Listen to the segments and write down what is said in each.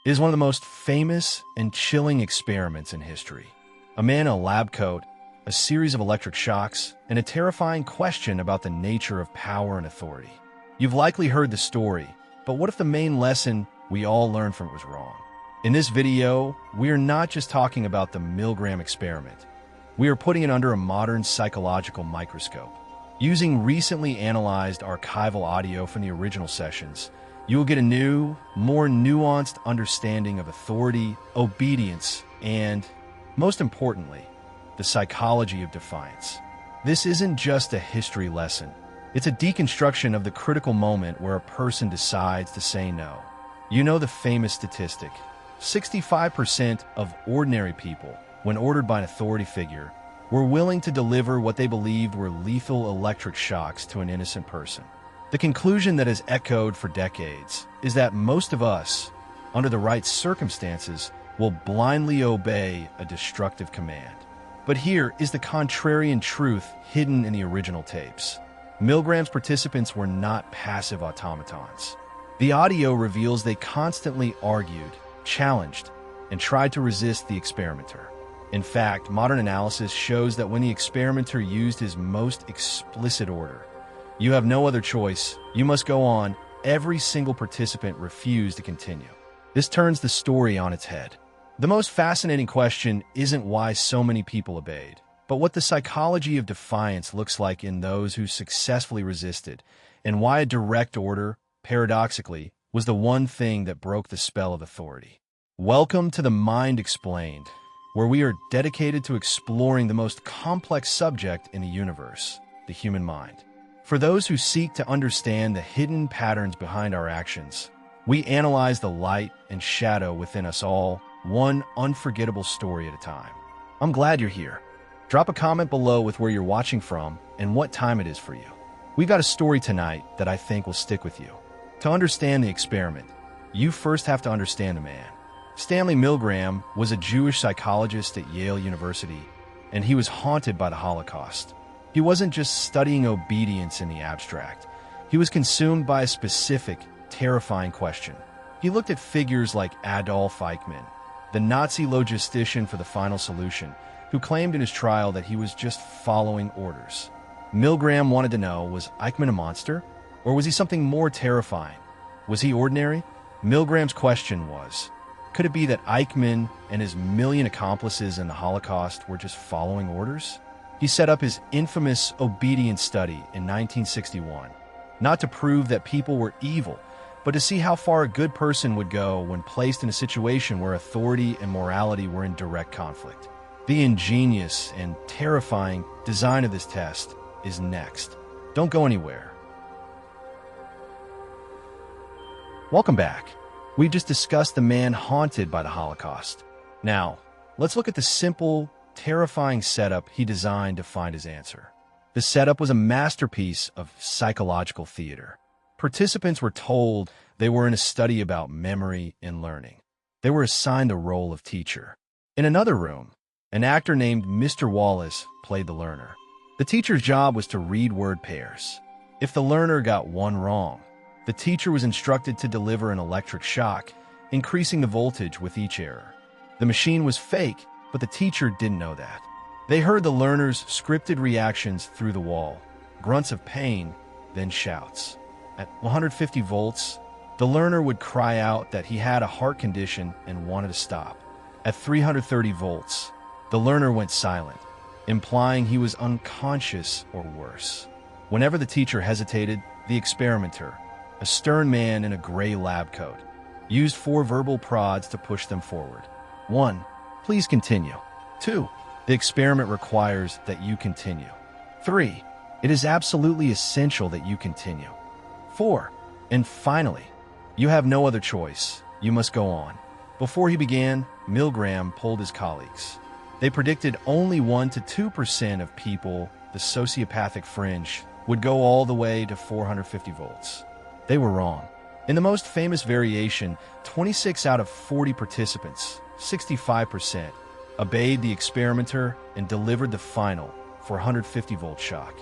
It is one of the most famous and chilling experiments in history. A man in a lab coat, a series of electric shocks, and a terrifying question about the nature of power and authority. You've likely heard the story, but what if the main lesson we all learned from it was wrong? In this video, we are not just talking about the Milgram experiment. We are putting it under a modern psychological microscope. Using recently analyzed archival audio from the original sessions, you will get a new, more nuanced understanding of authority, obedience, and, most importantly, the psychology of defiance. This isn't just a history lesson. It's a deconstruction of the critical moment where a person decides to say no. You know the famous statistic. 65% of ordinary people, when ordered by an authority figure, were willing to deliver what they believed were lethal electric shocks to an innocent person. The conclusion that has echoed for decades is that most of us, under the right circumstances, will blindly obey a destructive command. But here is the contrarian truth hidden in the original tapes. Milgram's participants were not passive automatons. The audio reveals they constantly argued, challenged, and tried to resist the experimenter. In fact, modern analysis shows that when the experimenter used his most explicit order, "You have no other choice, you must go on," every single participant refused to continue. This turns the story on its head. The most fascinating question isn't why so many people obeyed, but what the psychology of defiance looks like in those who successfully resisted, and why a direct order, paradoxically, was the one thing that broke the spell of authority. Welcome to The Mind Explained, where we are dedicated to exploring the most complex subject in the universe, the human mind. For those who seek to understand the hidden patterns behind our actions, we analyze the light and shadow within us all, one unforgettable story at a time. I'm glad you're here. Drop a comment below with where you're watching from and what time it is for you. We've got a story tonight that I think will stick with you. To understand the experiment, you first have to understand the man. Stanley Milgram was a Jewish psychologist at Yale University, and he was haunted by the Holocaust. He wasn't just studying obedience in the abstract. He was consumed by a specific, terrifying question. He looked at figures like Adolf Eichmann, the Nazi logistician for the final solution, who claimed in his trial that he was just following orders. Milgram wanted to know, was Eichmann a monster? Or was he something more terrifying? Was he ordinary? Milgram's question was, could it be that Eichmann and his million accomplices in the Holocaust were just following orders? He set up his infamous obedience study in 1961, not to prove that people were evil, but to see how far a good person would go when placed in a situation where authority and morality were in direct conflict. The ingenious and terrifying design of this test is next. Don't go anywhere. Welcome back. We've just discussed the man haunted by the Holocaust. Now, let's look at the simple, terrifying setup he designed to find his answer. The setup was a masterpiece of psychological theater. Participants were told they were in a study about memory and learning. They were assigned the role of teacher. In another room, an actor named Mr. Wallace played the learner. The teacher's job was to read word pairs. If the learner got one wrong, the teacher was instructed to deliver an electric shock, increasing the voltage with each error. The machine was fake, but the teacher didn't know that. They heard the learner's scripted reactions through the wall, grunts of pain, then shouts. At 150 volts, the learner would cry out that he had a heart condition and wanted to stop. At 330 volts, the learner went silent, implying he was unconscious or worse. Whenever the teacher hesitated, the experimenter, a stern man in a gray lab coat, used 4 verbal prods to push them forward. 1. Please continue. 2. The experiment requires that you continue. 3. It is absolutely essential that you continue. 4. And finally, you have no other choice. You must go on. Before he began, Milgram polled his colleagues. They predicted only 1 to 2% of people, the sociopathic fringe, would go all the way to 450 volts. They were wrong. In the most famous variation, 26 out of 40 participants, 65%, obeyed the experimenter and delivered the final 450-volt shock.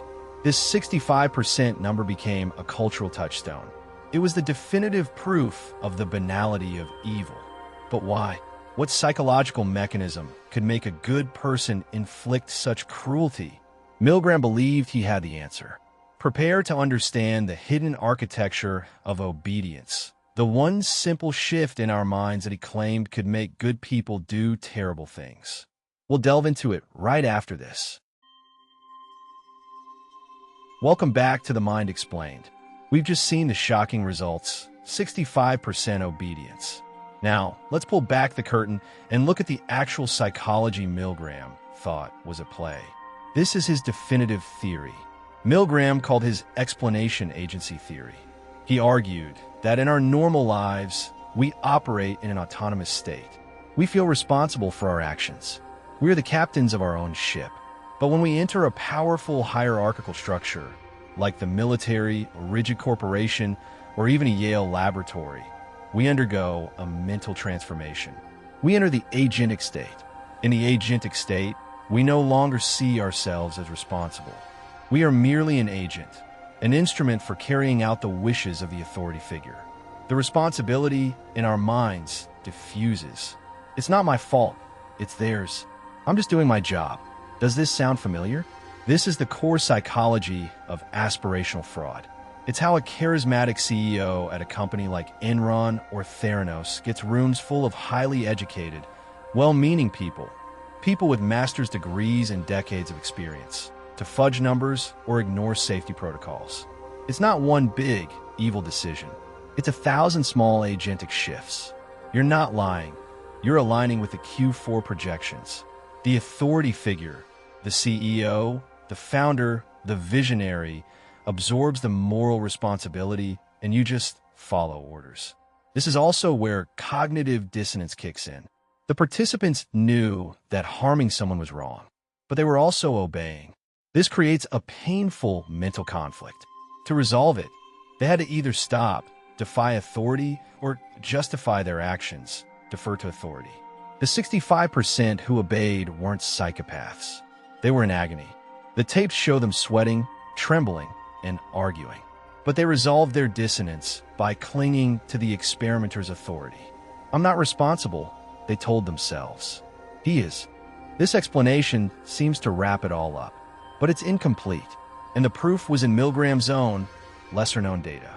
This 65% number became a cultural touchstone. It was the definitive proof of the banality of evil. But why? What psychological mechanism could make a good person inflict such cruelty? Milgram believed he had the answer. Prepare to understand the hidden architecture of obedience, the one simple shift in our minds that he claimed could make good people do terrible things. We'll delve into it right after this. Welcome back to The Mind Explained. We've just seen the shocking results, 65% obedience. Now, let's pull back the curtain and look at the actual psychology Milgram thought was at play. This is his definitive theory. Milgram called his explanation agency theory. He argued that in our normal lives, we operate in an autonomous state. We feel responsible for our actions. We are the captains of our own ship. But when we enter a powerful hierarchical structure, like the military, a rigid corporation, or even a Yale laboratory, we undergo a mental transformation. We enter the agentic state. In the agentic state, we no longer see ourselves as responsible. We are merely an agent, an instrument for carrying out the wishes of the authority figure. The responsibility in our minds diffuses. It's not my fault, it's theirs. I'm just doing my job. Does this sound familiar? This is the core psychology of aspirational fraud. It's how a charismatic CEO at a company like Enron or Theranos gets rooms full of highly educated, well-meaning people with master's degrees and decades of experience, to fudge numbers or ignore safety protocols. It's not one big, evil decision. It's 1,000 small agentic shifts. You're not lying. You're aligning with the Q4 projections. The authority figure, the CEO, the founder, the visionary, absorbs the moral responsibility, and you just follow orders. This is also where cognitive dissonance kicks in. The participants knew that harming someone was wrong, but they were also obeying. This creates a painful mental conflict. To resolve it, they had to either stop, defy authority, or justify their actions, defer to authority. The 65% who obeyed weren't psychopaths. They were in agony. The tapes show them sweating, trembling, and arguing. But they resolved their dissonance by clinging to the experimenter's authority. I'm not responsible, they told themselves. He is. This explanation seems to wrap it all up, but it's incomplete, and the proof was in Milgram's own, lesser-known data.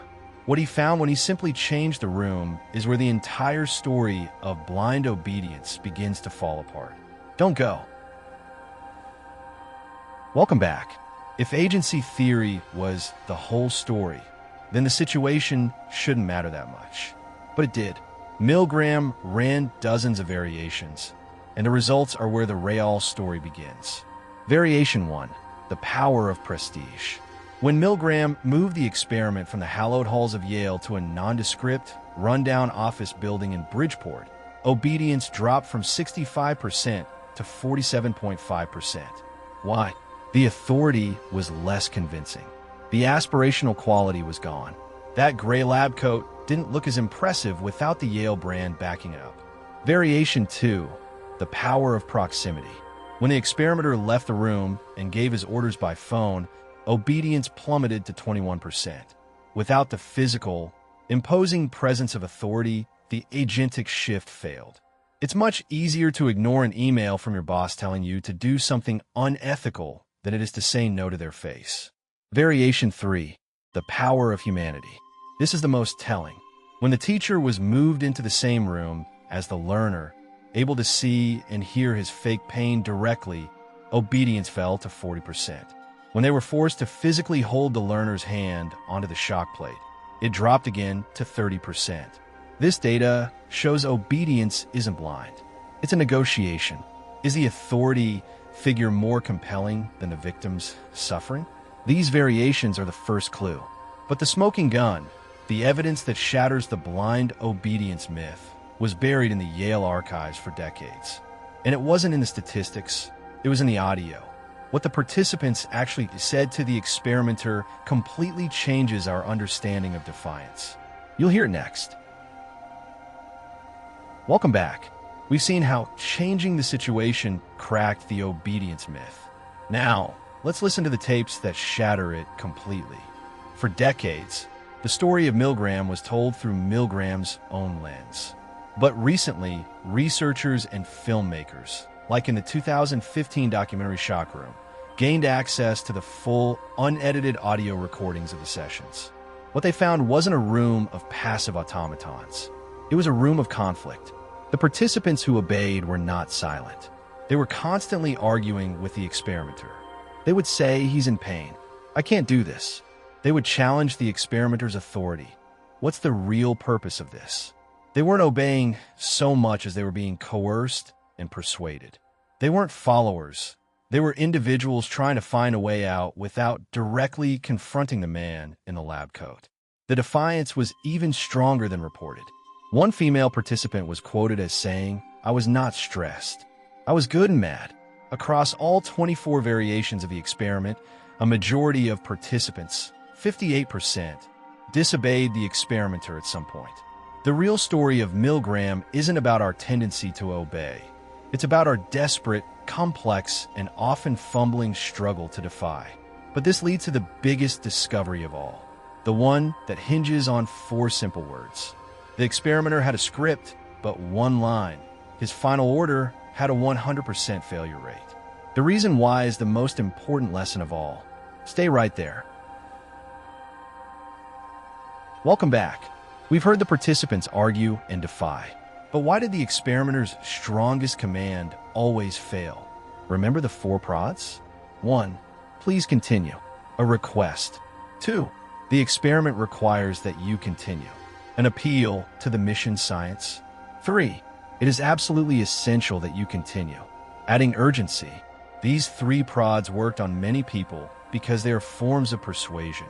What he found when he simply changed the room is where the entire story of blind obedience begins to fall apart. Don't go. Welcome back. If agency theory was the whole story, then the situation shouldn't matter that much. But it did. Milgram ran dozens of variations, and the results are where the real story begins. Variation 1, the power of prestige. When Milgram moved the experiment from the hallowed halls of Yale to a nondescript, rundown office building in Bridgeport, obedience dropped from 65% to 47.5%. Why? The authority was less convincing. The aspirational quality was gone. That gray lab coat didn't look as impressive without the Yale brand backing it up. Variation 2, the power of proximity. When the experimenter left the room and gave his orders by phone, obedience plummeted to 21%. Without the physical, imposing presence of authority, the agentic shift failed. It's much easier to ignore an email from your boss telling you to do something unethical than it is to say no to their face. Variation 3, the power of humanity. This is the most telling. When the teacher was moved into the same room as the learner, able to see and hear his fake pain directly, obedience fell to 40%. When they were forced to physically hold the learner's hand onto the shock plate, it dropped again to 30%. This data shows obedience isn't blind. It's a negotiation. Is the authority figure more compelling than the victim's suffering? These variations are the first clue. But the smoking gun, the evidence that shatters the blind obedience myth, was buried in the Yale archives for decades. And it wasn't in the statistics, it was in the audio. What the participants actually said to the experimenter completely changes our understanding of defiance. You'll hear it next. Welcome back. We've seen how changing the situation cracked the obedience myth. Now, let's listen to the tapes that shatter it completely. For decades, the story of Milgram was told through Milgram's own lens. But recently, researchers and filmmakers, like in the 2015 documentary Shock Room, gained access to the full, unedited audio recordings of the sessions. What they found wasn't a room of passive automatons. It was a room of conflict. The participants who obeyed were not silent. They were constantly arguing with the experimenter. They would say, "He's in pain. I can't do this." They would challenge the experimenter's authority. What's the real purpose of this? They weren't obeying so much as they were being coerced and persuaded. They weren't followers. They were individuals trying to find a way out without directly confronting the man in the lab coat. The defiance was even stronger than reported. One female participant was quoted as saying, "I was not stressed. I was good and mad." Across all 24 variations of the experiment, a majority of participants, 58%, disobeyed the experimenter at some point. The real story of Milgram isn't about our tendency to obey. It's about our desperate, complex, and often fumbling struggle to defy. But this leads to the biggest discovery of all, the one that hinges on 4 simple words. The experimenter had a script, but one line. His final order had a 100% failure rate. The reason why is the most important lesson of all. Stay right there. Welcome back. We've heard the participants argue and defy. But why did the experimenter's strongest command always fail? Remember the 4 prods? 1. Please continue. A request. 2. The experiment requires that you continue. An appeal to the mission science. 3. It is absolutely essential that you continue. Adding urgency. These 3 prods worked on many people because they are forms of persuasion.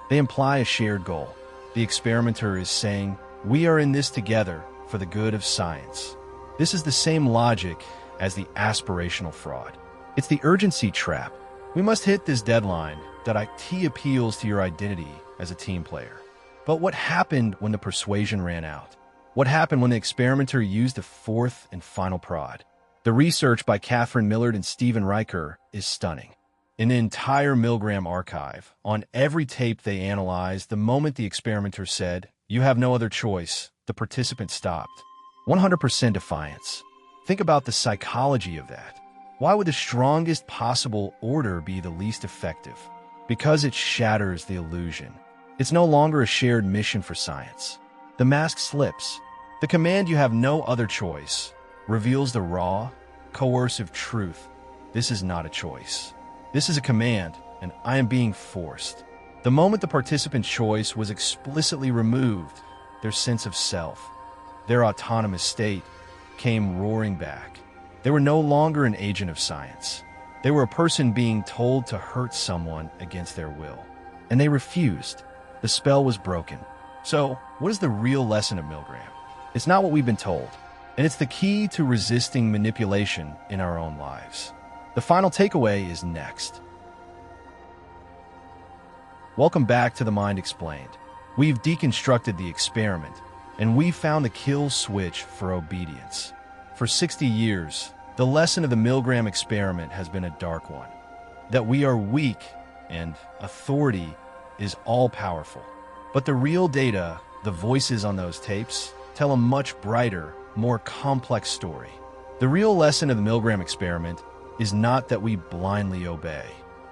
They imply a shared goal. The experimenter is saying, "We are in this together for the good of science." This is the same logic as the aspirational fraud. It's the urgency trap. We must hit this deadline. That IT appeals to your identity as a team player. But what happened when the persuasion ran out? What happened when the experimenter used the 4th and final prod? The research by Catherine Millard and Stephen Riker is stunning. In the entire Milgram archive, on every tape they analyzed, the moment the experimenter said, "You have no other choice," the participant stopped. 100% defiance. Think about the psychology of that. Why would the strongest possible order be the least effective? Because it shatters the illusion. It's no longer a shared mission for science. The mask slips. The command "you have no other choice" reveals the raw, coercive truth. This is not a choice. This is a command, and I am being forced. The moment the participant's choice was explicitly removed, their sense of self, their autonomous state, came roaring back. They were no longer an agent of science. They were a person being told to hurt someone against their will. And they refused. The spell was broken. So, what is the real lesson of Milgram? It's not what we've been told, and it's the key to resisting manipulation in our own lives. The final takeaway is next. Welcome back to The Mind Explained. We've deconstructed the experiment, and we've found the kill switch for obedience. For 60 years, the lesson of the Milgram experiment has been a dark one. That we are weak and authority is all-powerful. But the real data, the voices on those tapes, tell a much brighter, more complex story. The real lesson of the Milgram experiment is not that we blindly obey.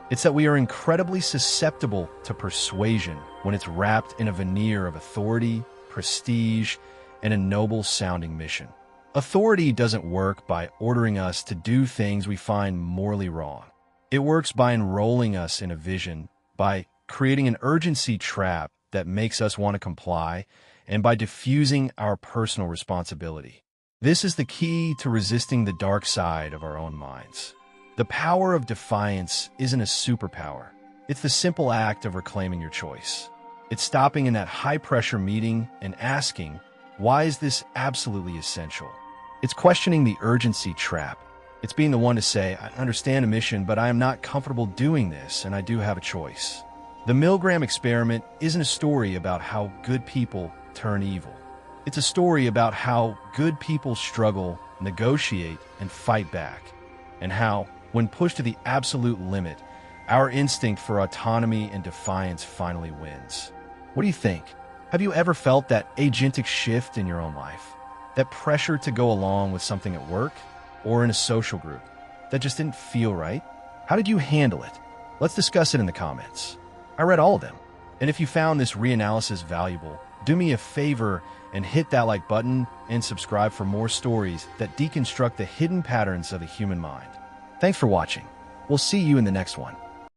It's that we are incredibly susceptible to persuasion when it's wrapped in a veneer of authority, prestige, and a noble-sounding mission. Authority doesn't work by ordering us to do things we find morally wrong. It works by enrolling us in a vision, by creating an urgency trap that makes us want to comply, and by diffusing our personal responsibility. This is the key to resisting the dark side of our own minds. The power of defiance isn't a superpower. It's the simple act of reclaiming your choice. It's stopping in that high-pressure meeting and asking, "Why is this absolutely essential?" It's questioning the urgency trap. It's being the one to say, "I understand a mission, but I am not comfortable doing this, and I do have a choice." The Milgram experiment isn't a story about how good people turn evil. It's a story about how good people struggle, negotiate, and fight back, and how, when pushed to the absolute limit, our instinct for autonomy and defiance finally wins. What do you think? Have you ever felt that agentic shift in your own life? That pressure to go along with something at work or in a social group that just didn't feel right? How did you handle it? Let's discuss it in the comments. I read all of them. And if you found this reanalysis valuable, do me a favor and hit that like button and subscribe for more stories that deconstruct the hidden patterns of the human mind. Thanks for watching. We'll see you in the next one.